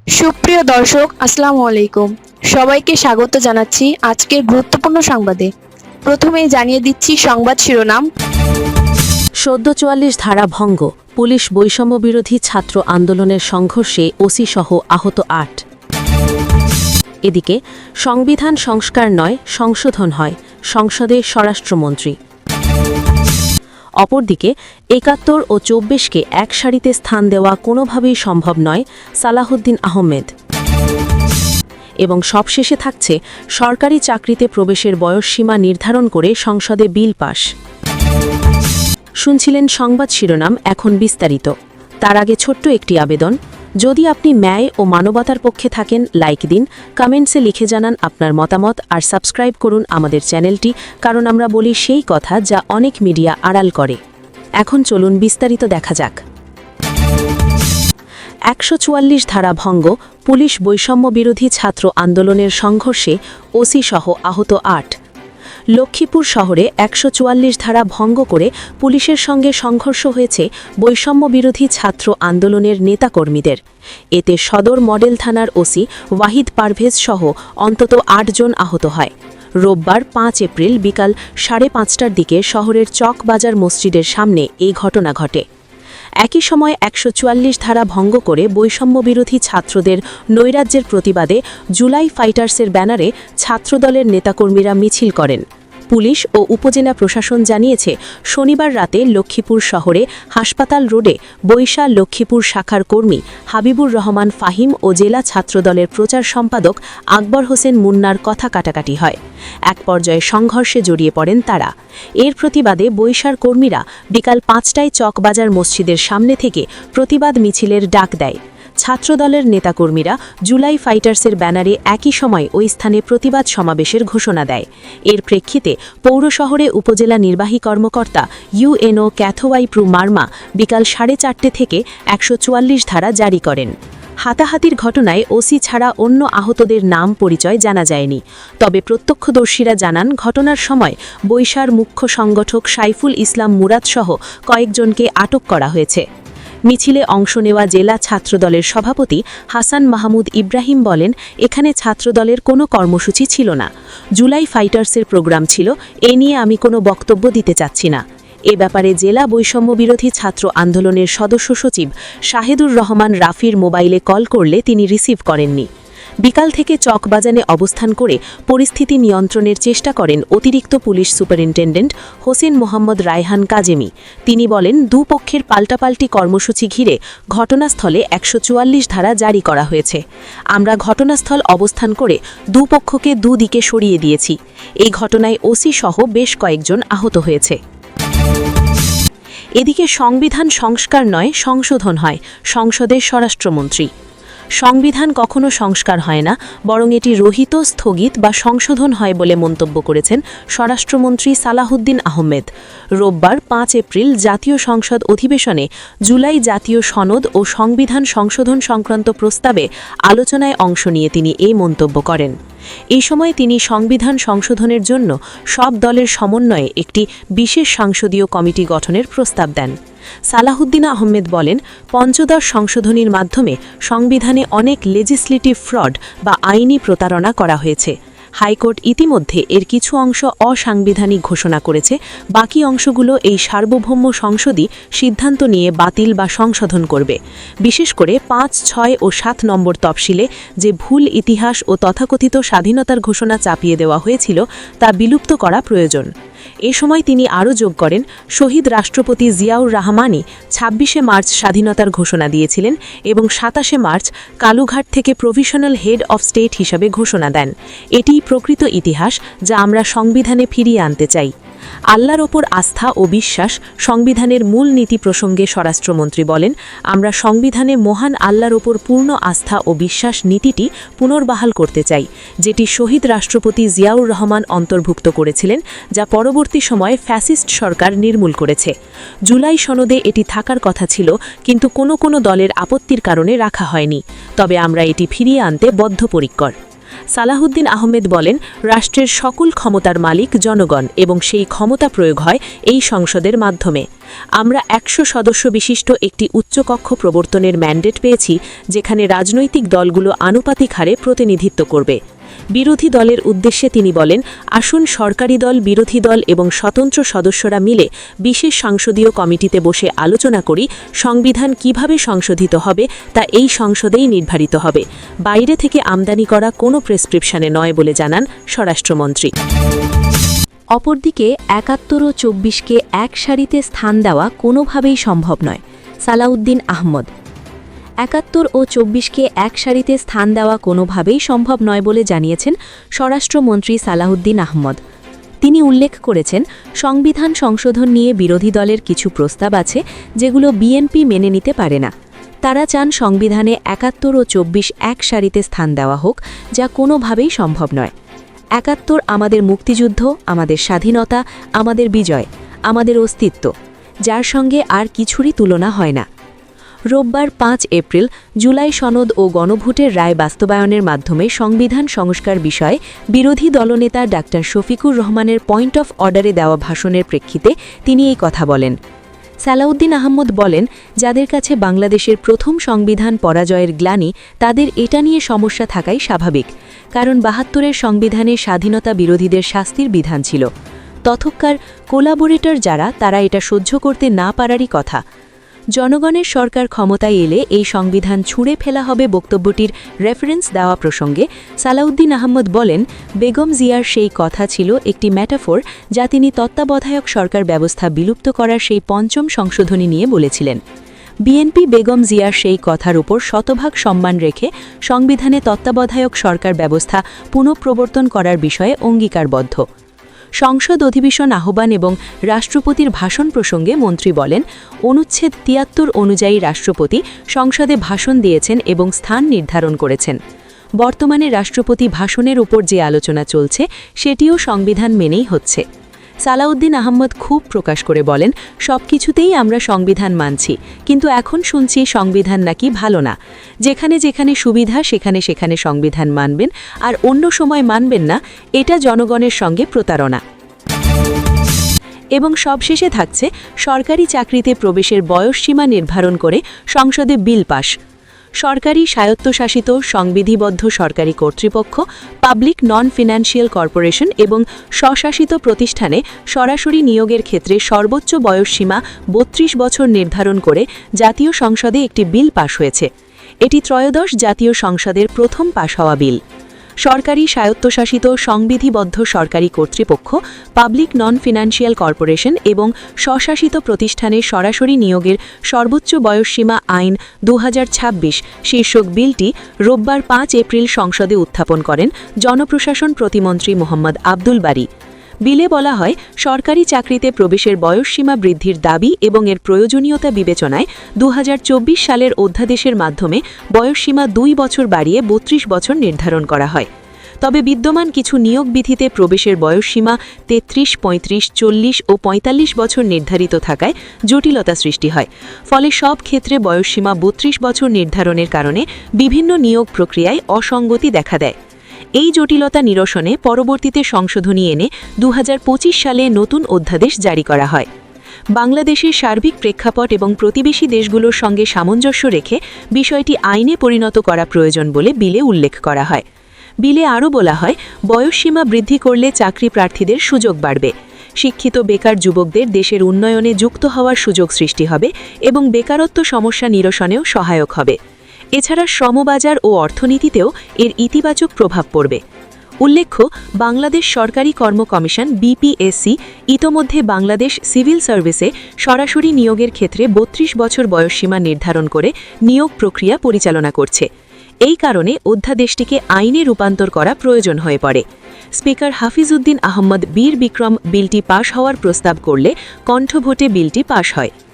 সুপ্রিয় দর্শক, আসসালামু আলাইকুম। সবাইকে স্বাগত জানাচ্ছি আজকের গুরুত্বপূর্ণ সংবাদে। প্রথমেই জানিয়ে দিচ্ছি সংবাদ শিরোনাম। সদ্য ৪৪ ধারা ভঙ্গ, পুলিশ বৈষম্য বিরোধী ছাত্র আন্দোলনের সংঘর্ষে ওসি সহ আহত ৮। এদিকে সংবিধান সংস্কার নয়, সংশোধন হয়, সংসদে স্বরাষ্ট্রমন্ত্রী। অপরদিকে ৭১ ও ২৪কে এক সারিতে স্থান দেওয়া কোনোভাবেই সম্ভব নয়, সালাহুদ্দিন আহমেদ। এবং সবশেষে থাকছে সরকারি চাকরিতে প্রবেশের বয়সসীমা নির্ধারণ করে সংসদে বিল পাস। শুনছিলেন সংবাদ শিরোনাম, এখন বিস্তারিত। তার আগে ছোট্ট একটি আবেদন, যদি আপনি ন্যায় ও মানবতার পক্ষে থাকেন লাইক দিন, কমেন্টসে লিখে জানান আপনার মতামত আর সাবস্ক্রাইব করুন আমাদের চ্যানেলটি, কারণ আমরা বলি সেই কথা যা অনেক মিডিয়া আড়াল করে। এখন চলুন বিস্তারিত দেখা যাক। ১৪৪ ধারা ভঙ্গ, পুলিশ বৈষম্য বিরোধী ছাত্র আন্দোলনের সংঘর্ষে ওসি সহ আহত ৮। লক্ষ্মীপুর শহরে ১৪৪ ধারা ভঙ্গ করে পুলিশের সঙ্গে সংঘর্ষ হয়েছে বৈষম্য বিরোধী ছাত্র আন্দোলনের নেতাকর্মীদের। এতে সদর মডেল থানার ওসি ওয়াহিদ পারভেজ সহ অন্তত ৮ জন আহত হয়। রোববার ৫ এপ্রিল বিকাল ৫:৩০টার দিকে শহরের চকবাজার মসজিদের সামনে এই ঘটনা ঘটে। একই সময় ১৪৪ ধারা ভঙ্গ করে বৈষম্য বিরোধী ছাত্রদের নৈরাজ্যের প্রতিবাদে জুলাই ফাইটার্সের ব্যানারে ছাত্রদলের নেতাকর্মীরা মিছিল করেন। পুলিশ ও উপজেলা প্রশাসন জানিয়েছে, শনিবার রাতে লক্ষ্মীপুর শহরে হাসপাতাল রোডে বৈশা লক্ষ্মীপুর শাখার কর্মী হাবিবুর রহমান ফাহিম ও জেলা ছাত্রদলের প্রচার সম্পাদক আকবর হোসেন মুন্নার কথা কাটাকাটি হয়। এক পর্যায়ে সংঘর্ষে জড়িয়ে পড়েন তারা। এর প্রতিবাদে বৈশার কর্মীরা বিকাল ৫টায় চকবাজার মসজিদের সামনে থেকে প্রতিবাদ মিছিলের ডাক দেয়। ছাত্রদলের নেতাকর্মীরা জুলাই ফাইটার্সের ব্যানারে একই সময় ওই স্থানে প্রতিবাদ সমাবেশের ঘোষণা দেয়। এর প্রেক্ষিতে পৌর শহরে উপজেলা নির্বাহী কর্মকর্তা ইউএনও ক্যাথোয়াই প্রু মার্মা বিকাল ৪:৩০ থেকে ১৪৪ ধারা জারি করেন। হাতাহাতির ঘটনায় ওসি ছাড়া অন্য আহতদের নাম পরিচয় জানা যায়নি। তবে প্রত্যক্ষদর্শীরা জানান, ঘটনার সময় বৈশার মুখ্য সংগঠক সাইফুল ইসলাম মুরাদ সহ কয়েকজনকে আটক করা হয়েছে। মিছিলে অংশ নেওয়া জেলা ছাত্রদলের সভাপতি হাসান মাহমুদ ইব্রাহিম বলেন, এখানে ছাত্রদলের কোনো কর্মসূচি ছিল না, জুলাই ফাইটার্সের প্রোগ্রাম ছিল, এ নিয়ে আমি কোনো বক্তব্য দিতে চাচ্ছি না। এ ব্যাপারে জেলা বৈষম্য বিরোধী ছাত্র আন্দোলনের সদস্য সচিব শাহেদুর রহমান রাফির মোবাইলে কল করলে তিনি রিসিভ করেননি। বিকাল থেকে চকবাজারে অবস্থান করে পরিস্থিতি নিয়ন্ত্রণের চেষ্টা করেন অতিরিক্ত পুলিশ সুপারিনটেন্ডেন্ট হোসেন মোহাম্মদ রায়হান কাজেমি। তিনি বলেন, দুপক্ষের পাল্টাপাল্টি কর্মসূচি ঘিরে ঘটনাস্থলে ১৪৪ ধারা জারি করা হয়েছে। আমরা ঘটনাস্থল অবস্থান করে দুপক্ষকে দুদিকে সরিয়ে দিয়েছি। এই ঘটনায় ওসি সহ বেশ কয়েকজন আহত হয়েছে। এদিকে সংবিধান সংস্কার নয়, সংশোধন হয়, সংসদের স্বরাষ্ট্রমন্ত্রী। সংবিধান কখনো সংস্কার হয় না, বরং এটি রহিত, স্থগিত বা সংশোধন হয় বলে মন্তব্য করেছেন স্বরাষ্ট্রমন্ত্রী সালাহুদ্দিন আহমেদ। রোববার ৫ এপ্রিল জাতীয় সংসদ অধিবেশনে জুলাই জাতীয় সনদ ও সংবিধান সংশোধন সংক্রান্ত প্রস্তাবে আলোচনায় অংশ নিয়ে তিনি এই মন্তব্য করেন। এই সময় তিনি সংবিধান সংশোধনের জন্য সব দলের সমন্বয়ে একটি বিশেষ সংসদীয় কমিটি গঠনের প্রস্তাব দেন। সালাহুদ্দিন আহমেদ বলেন, পঞ্চদশ সংশোধনীর মাধ্যমে সংবিধানে অনেক লেজিসলেটিভ ফ্রড বা আইনি প্রতারণা করা হয়েছে। হাইকোর্ট ইতিমধ্যে এর কিছু অংশ অসাংবিধানিক ঘোষণা করেছে, বাকি অংশগুলো এই সার্বভৌম সংসদই সিদ্ধান্ত নিয়ে বাতিল বা সংশোধন করবে। বিশেষ করে ৫, ৬ ও ৭ নম্বর তফসিলে যে ভুল ইতিহাস ও তথাকথিত স্বাধীনতার ঘোষণা চাপিয়ে দেওয়া হয়েছিল তা বিলুপ্ত করা প্রয়োজন। এ সময় তিনি আরও যোগ করেন, শহীদ রাষ্ট্রপতি জিয়াউর রহমানই ২৬শে মার্চ স্বাধীনতার ঘোষণা দিয়েছিলেন এবং ২৭শে মার্চ কালুঘাট থেকে প্রভিশনাল হেড অফ স্টেট হিসাবে ঘোষণা দেন। এটিই প্রকৃত ইতিহাস যা আমরা সংবিধানে ফিরিয়ে আনতে চাই। আল্লাহর ওপর আস্থা ও বিশ্বাস সংবিধানের মূল নীতি প্রসঙ্গে স্বরাষ্ট্রমন্ত্রী বলেন, আমরা সংবিধানে মহান আল্লাহর ওপর পূর্ণ আস্থা ও বিশ্বাস নীতিটি পুনর্বহাল করতে চাই, যেটি শহীদ রাষ্ট্রপতি জিয়াউর রহমান অন্তর্ভুক্ত করেছিলেন, যা পরবর্তী সময়ে ফ্যাসিস্ট সরকার নির্মূল করেছে। জুলাই সনদে এটি থাকার কথা ছিল, কিন্তু কোনো দলের আপত্তির কারণে রাখা হয়নি। তবে আমরা এটি ফিরিয়ে আনতে বদ্ধপরিকর। সালাহুদ্দিন আহমেদ বলেন, রাষ্ট্রের সকল ক্ষমতার মালিক জনগণ এবং সেই ক্ষমতা প্রয়োগ হয় এই সংসদের মাধ্যমে। আমরা ১০০ সদস্য বিশিষ্ট একটি উচ্চকক্ষ প্রবর্তনের ম্যান্ডেট পেয়েছি, যেখানে রাজনৈতিক দলগুলো আনুপাতিক হারে প্রতিনিধিত্ব করবে। বিরোধী দলের উদ্দেশ্যে তিনি বলেন, আসুন সরকারি দল, বিরোধী দল এবং স্বতন্ত্র সদস্যরা মিলে বিশেষ সংসদীয় কমিটিতে বসে আলোচনা করি সংবিধান কিভাবে সংশোধিত হবে তা এই সংসদেই নির্ধারিত হবে, বাইরে থেকে আমদানি করা কোনো প্রেসক্রিপশনে নয় বলে জানান স্বরাষ্ট্রমন্ত্রী। অপরদিকে ৭১ ও ২৪কে এক সারিতে স্থান দেওয়া কোনোভাবেই সম্ভব নয়, সালাউদ্দিন আহমদ। ৭১ ও ২৪কে এক সারিতে স্থান দেওয়া কোনোভাবেই সম্ভব নয় বলে জানিয়েছেন স্বরাষ্ট্রমন্ত্রী সালাউদ্দিন আহমদ। তিনি উল্লেখ করেছেন, সংবিধান সংশোধন নিয়ে বিরোধী দলের কিছু প্রস্তাব আছে যেগুলো বিএনপি মেনে নিতে পারে না। তারা চান সংবিধানে ৭১ ও ২৪ এক সারিতে স্থান দেওয়া হোক, যা কোনোভাবেই সম্ভব নয়। ৭১ আমাদের মুক্তিযুদ্ধ, আমাদের স্বাধীনতা, আমাদের বিজয়, আমাদের অস্তিত্ব, যার সঙ্গে আর কিছুরই তুলনা হয় না। রোববার ৫ এপ্রিল জুলাই সনদ ও গণভোটের রায় বাস্তবায়নের মাধ্যমে সংবিধান সংস্কার বিষয়ে বিরোধী দলনেতা ডাক্তার শফিকুর রহমানের পয়েন্ট অফ অর্ডারে দেওয়া ভাষণের প্রেক্ষিতে তিনি এই কথা বলেন। সালাউদ্দিন আহমদ বলেন, যাদের কাছে বাংলাদেশের প্রথম সংবিধান পরাজয়ের গ্লানি, তাদের এটা নিয়ে সমস্যা থাকাই স্বাভাবিক, কারণ ৭২-এর সংবিধানে স্বাধীনতা বিরোধীদের শাস্তির বিধান ছিল। তথ্যকার কোলাবোরেটর যারা, তারা এটা সহ্য করতে না পারারই কথা। জনগণের সরকার ক্ষমতায় এলে এই সংবিধান ছুঁড়ে ফেলা হবে বক্তব্যটির রেফারেন্স দেওয়া প্রসঙ্গে সালাউদ্দিন আহমদ বলেন, বেগম জিয়ার সেই কথা ছিল একটি ম্যাটাফোর, যা তিনি তত্ত্বাবধায়ক সরকার ব্যবস্থা বিলুপ্ত করার সেই পঞ্চম সংশোধনী নিয়ে বলেছিলেন। বিএনপি বেগম জিয়ার সেই কথার উপর শতভাগ সম্মান রেখে সংবিধানে তত্ত্বাবধায়ক সরকার ব্যবস্থা পুনঃপ্রবর্তন করার বিষয়ে অঙ্গীকারবদ্ধ। সংসদ অধিবেশন আহ্বান এবং রাষ্ট্রপতির ভাষণ প্রসঙ্গে মন্ত্রী বলেন, অনুচ্ছেদ ৭৩ অনুযায়ী রাষ্ট্রপতি সংসদে ভাষণ দিয়েছেন এবং স্থান নির্ধারণ করেছেন। বর্তমানে রাষ্ট্রপতি ভাষণের উপর যে আলোচনা চলছে সেটিও সংবিধান মেনেই হচ্ছে। সালাউদ্দিন আহমদ ক্ষোভ প্রকাশ করে বলেন, সবকিছুতেই আমরা সংবিধান মানছি, কিন্তু এখন শুনছি সংবিধান নাকি ভালো না। যেখানে যেখানে সুবিধা সেখানে সেখানে সংবিধান মানবেন আর অন্য সময় মানবেন না, এটা জনগণের সঙ্গে প্রতারণা। এবং সবশেষে থাকছে সরকারি চাকরিতে প্রবেশের বয়সসীমা নির্ধারণ করে সংসদে বিল পাস। সরকারি স্বায়ত্তশাসিত সংবিধিবদ্ধ সরকারি কর্তৃপক্ষ, পাবলিক নন ফিনান্সিয়াল কর্পোরেশন এবং স্বশাসিত প্রতিষ্ঠানে সরাসরি নিয়োগের ক্ষেত্রে সর্বোচ্চ বয়সসীমা ৩২ বছর নির্ধারণ করে জাতীয় সংসদে একটি বিল পাস হয়েছে। এটি ত্রয়োদশ জাতীয় সংসদের প্রথম পাস হওয়া বিল। সরকারি স্বায়ত্তশাসিত সংবিধিবদ্ধ সরকারি কর্তৃপক্ষ, পাবলিক নন ফিনান্সিয়াল কর্পোরেশন এবং স্বশাসিত প্রতিষ্ঠানে সরাসরি নিয়োগের সর্বোচ্চ বয়সসীমা আইন ২০২৬ শীর্ষক বিলটি রোববার ৫ এপ্রিল সংসদে উত্থাপন করেন জনপ্রশাসন প্রতিমন্ত্রী মোহাম্মদ আব্দুল বারী। বিলে বলা হয়, সরকারি চাকরিতে প্রবেশের বয়সসীমা বৃদ্ধির দাবি এবং এর প্রয়োজনীয়তা বিবেচনায় ২০২৪ সালের অধ্যাদেশের মাধ্যমে বয়সসীমা ২ বছর বাড়িয়ে ৩২ বছর নির্ধারণ করা হয়। তবে বিদ্যমান কিছু নিয়োগ বিধিতে প্রবেশের বয়সসীমা ৩৩, ৩৫, ৪০ ও ৪৫ বছর নির্ধারিত থাকায় জটিলতা সৃষ্টি হয়। ফলে সব ক্ষেত্রে বয়সসীমা ৩২ বছর নির্ধারণের কারণে বিভিন্ন নিয়োগ প্রক্রিয়ায় অসঙ্গতি দেখা দেয়। এই জটিলতা নিরসনে পরবর্তীতে সংশোধনী এনে ২০২৫ সালে নতুন অধ্যাদেশ জারি করা হয়। বাংলাদেশের সার্বিক প্রেক্ষাপট এবং প্রতিবেশী দেশগুলোর সঙ্গে সামঞ্জস্য রেখে বিষয়টি আইনে পরিণত করা প্রয়োজন বলে বিলে উল্লেখ করা হয়। বিলে আরও বলা হয়, বয়সসীমা বৃদ্ধি করলে চাকরি প্রার্থীদের সুযোগ বাড়বে, শিক্ষিত বেকার যুবকদের দেশের উন্নয়নে যুক্ত হওয়ার সুযোগ সৃষ্টি হবে এবং বেকারত্ব সমস্যা নিরসনেও সহায়ক হবে। এছাড়া শ্রমবাজার ও অর্থনীতিতেও এর ইতিবাচক প্রভাব পড়বে। উল্লেখ্য, বাংলাদেশ সরকারি কর্ম কমিশন বিপিএসসি ইতোমধ্যে বাংলাদেশ সিভিল সার্ভিসে সরাসরি নিয়োগের ক্ষেত্রে ৩২ বছর বয়সসীমা নির্ধারণ করে নিয়োগ প্রক্রিয়া পরিচালনা করছে। এই কারণে অধ্যাদেশটিকে আইনে রূপান্তর করা প্রয়োজন হয়ে পড়ে। স্পিকার হাফিজউদ্দিন আহমদ বীর বিক্রম বিলটি পাশ হওয়ার প্রস্তাব করলে কণ্ঠভোটে বিলটি পাশ হয়।